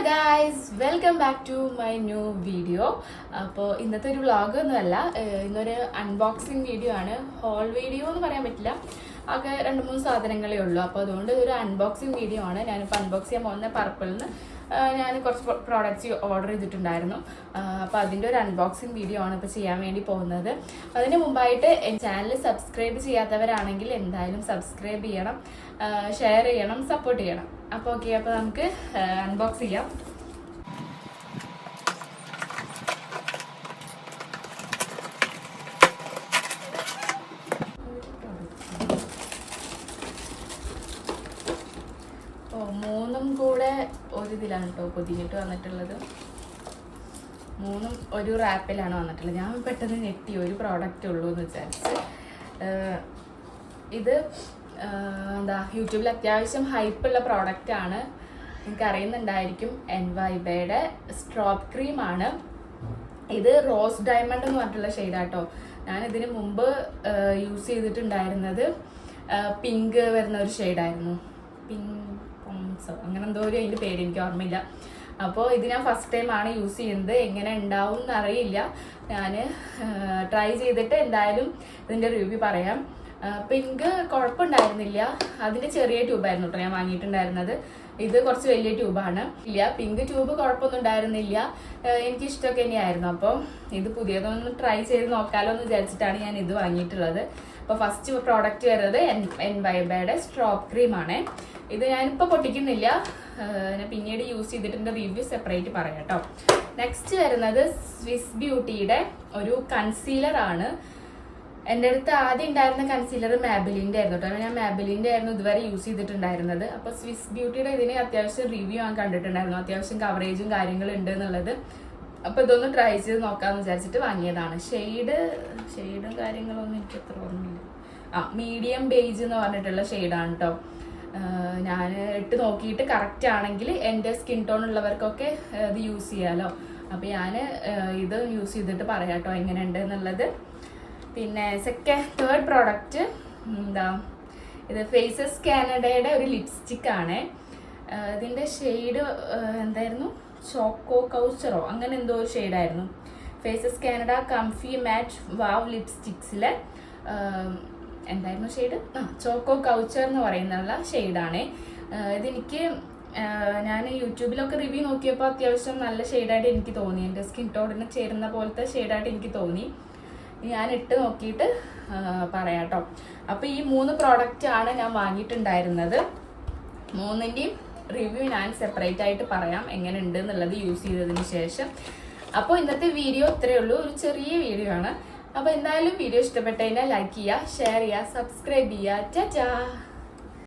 Guys welcome back to my new video. അപ്പോൾ ഇന്നത്തെ ഒരു വ്ളോഗ് ഒന്നുമല്ല, ഇന്നൊരു അൺബോക്സിങ് വീഡിയോ ആണ്. ഹോൾ വീഡിയോ എന്ന് പറയാൻ പറ്റില്ല, ആകെ 2-3 സാധനങ്ങളേ ഉള്ളൂ. അപ്പോൾ അതുകൊണ്ട് ഒരു അൺബോക്സിങ് വീഡിയോ ആണ്. ഞാനിപ്പോൾ അൺബോക്സ് ചെയ്യാൻ പോകുന്ന പർപ്പിളിൽ നിന്ന് ഞാൻ കുറച്ച് പ്രോഡക്റ്റ്സ് ഓർഡർ ചെയ്തിട്ടുണ്ടായിരുന്നു. അപ്പോൾ അതിൻ്റെ ഒരു അൺബോക്സിങ് വീഡിയോ ആണ് ഇപ്പോൾ ചെയ്യാൻ വേണ്ടി പോകുന്നത്. അതിന് മുമ്പായിട്ട് ചാനൽ സബ്സ്ക്രൈബ് ചെയ്യാത്തവരാണെങ്കിൽ എന്തായാലും സബ്സ്ക്രൈബ് ചെയ്യണം, ഷെയർ ചെയ്യണം, സപ്പോർട്ട് ചെയ്യണം. അപ്പോൾ ഓക്കെ, അപ്പോൾ നമുക്ക് അൺബോക്സ് ചെയ്യാം. മൂന്നും കൂടെ ഒരു ഇതിലാണ് കേട്ടോ പൊതിഞ്ഞിട്ട് വന്നിട്ടുള്ളത്. മൂന്നും ഒരു റാപ്പിലാണ് വന്നിട്ടുള്ളത്. ഞാൻ പെട്ടെന്ന് ഞെട്ടി, ഒരു പ്രോഡക്റ്റ് ഉള്ളൂ എന്ന് വിചാരിച്ച്. ഇത് എന്താ യൂട്യൂബിൽ അത്യാവശ്യം ഹൈപ്പുള്ള പ്രോഡക്റ്റാണ്, നിങ്ങൾക്ക് അറിയുന്നുണ്ടായിരിക്കും. എൻവൈബയുടെ സ്ട്രോബ് ക്രീമാണ്. ഇത് റോസ് ഡയമണ്ട് എന്ന് പറഞ്ഞിട്ടുള്ള ഷെയ്ഡാട്ടോ. ഞാൻ ഇതിന് മുമ്പ് യൂസ് ചെയ്തിട്ടുണ്ടായിരുന്നത് പിങ്ക് വരുന്ന ഒരു ഷെയ്ഡായിരുന്നു. അങ്ങനെ എന്തോ ഒരു അതിൻ്റെ പേര് എനിക്ക് ഓർമ്മയില്ല. അപ്പോൾ ഇത് ഞാൻ ഫസ്റ്റ് ടൈമാണ് യൂസ് ചെയ്യുന്നത്. എങ്ങനെ ഉണ്ടാവും എന്നറിയില്ല. ഞാൻ ട്രൈ ചെയ്തിട്ട് എന്തായാലും ഇതിൻ്റെ റിവ്യൂ പറയാം. പിങ്ക് കുഴപ്പമുണ്ടായിരുന്നില്ല, അതിൻ്റെ ചെറിയ ട്യൂബായിരുന്നു കേട്ടോ ഞാൻ വാങ്ങിയിട്ടുണ്ടായിരുന്നത്. ഇത് കുറച്ച് വലിയ ട്യൂബാണ്. ഇല്ല, പിങ്ക് ട്യൂബ് കുഴപ്പമൊന്നും ഉണ്ടായിരുന്നില്ല, എനിക്കിഷ്ടമൊക്കെ തന്നെയായിരുന്നു. അപ്പോൾ ഇത് പുതിയതൊന്ന് ട്രൈ ചെയ്ത് നോക്കാമല്ലോ എന്ന് വിചാരിച്ചിട്ടാണ് ഞാൻ ഇത് വാങ്ങിയിട്ടുള്ളത്. അപ്പോൾ ഫസ്റ്റ് പ്രോഡക്റ്റ് വരുന്നത് എൻവൈബയുടെ സ്ട്രോബ് ക്രീമാണ്. ഇത് ഞാനിപ്പോൾ പൊട്ടിക്കുന്നില്ല, ഞാൻ പിന്നീട് യൂസ് ചെയ്തിട്ടുണ്ട്, റിവ്യൂ സെപ്പറേറ്റ് പറയാം കേട്ടോ. നെക്സ്റ്റ് വരുന്നത് സ്വിസ് ബ്യൂട്ടിയുടെ ഒരു കൺസീലറാണ്. എൻ്റെ അടുത്ത് ആദ്യം ഉണ്ടായിരുന്ന കൺസീലർ മാബിലിൻ്റെ ആയിരുന്നു കേട്ടോ. ഞാൻ മാബിലിൻ്റെ ആയിരുന്നു ഇതുവരെ യൂസ് ചെയ്തിട്ടുണ്ടായിരുന്നത്. അപ്പോൾ സ്വിസ് ബ്യൂട്ടിയുടെ ഇതിന് അത്യാവശ്യം റിവ്യൂ ഞാൻ കണ്ടിട്ടുണ്ടായിരുന്നു, അത്യാവശ്യം കവറേജും കാര്യങ്ങളും ഉണ്ട് എന്നുള്ളത്. അപ്പോൾ ഇതൊന്ന് ട്രൈ ചെയ്ത് നോക്കാമെന്ന് വിചാരിച്ചിട്ട് വാങ്ങിയതാണ്. ഷെയ്ഡും കാര്യങ്ങളൊന്നും എനിക്ക് അത്ര ഓർമ്മയില്ല. മീഡിയം ബേജ് എന്ന് പറഞ്ഞിട്ടുള്ള ഷെയ്ഡാണ് കേട്ടോ. ഞാൻ ഇട്ട് നോക്കിയിട്ട് കറക്റ്റ് ആണെങ്കിൽ എൻ്റെ സ്കിൻ ടോൺ ഉള്ളവർക്കൊക്കെ ഇത് യൂസ് ചെയ്യാമല്ലോ. അപ്പോൾ ഞാൻ ഇത് യൂസ് ചെയ്തിട്ട് പറയാം കേട്ടോ എങ്ങനെയുണ്ട് എന്നുള്ളത്. പിന്നെ തേർഡ് പ്രോഡക്റ്റ് ഇത് ഫേസസ് കാനഡയുടെ ഒരു ലിപ്സ്റ്റിക് ആണ്. ഇതിൻ്റെ ഷെയ്ഡ് എന്തായിരുന്നു, ചോക്കോ കൗച്ചറോ അങ്ങനെ എന്തോ ഒരു ഷെയ്ഡായിരുന്നു. ഫേസസ് കാനഡ കംഫി മാറ്റ് വാവ് ലിപ്സ്റ്റിക്സിലെ എന്തായിരുന്നു ഷെയ്ഡ്, ചോക്കോ കൗച്ചർ എന്ന് പറയുന്നുള്ള ഷെയ്ഡാണ്. ഇതെനിക്ക് ഞാൻ യൂട്യൂബിലൊക്കെ റിവ്യൂ നോക്കിയപ്പോൾ അത്യാവശ്യം നല്ല ഷെയ്ഡായിട്ട് എനിക്ക് തോന്നി, എൻ്റെ സ്കിൻ ടോണിന് ചേരുന്ന പോലത്തെ ഷെയ്ഡായിട്ട് എനിക്ക് തോന്നി. ഞാൻ ഇട്ട് നോക്കിയിട്ട് പറയാം കേട്ടോ. അപ്പോൾ ഈ 3 പ്രോഡക്റ്റാണ് ഞാൻ വാങ്ങിയിട്ടുണ്ടായിരുന്നത്. 3ൻ്റെയും റിവ്യൂ ഞാൻ സെപ്പറേറ്റ് ആയിട്ട് പറയാം എങ്ങനെ ഉണ്ട് എന്നുള്ളത് യൂസ് ചെയ്തതിന് ശേഷം. അപ്പോൾ ഇന്നത്തെ വീഡിയോ ഇത്രയേ ഉള്ളൂ, ഒരു ചെറിയ വീഡിയോ ആണ്. അപ്പോൾ എന്തായാലും വീഡിയോ ഇഷ്ടപ്പെട്ടു കഴിഞ്ഞാൽ ലൈക്ക് ചെയ്യുക, ഷെയർ ചെയ്യുക, സബ്സ്ക്രൈബ് ചെയ്യുക. ടാറ്റാ.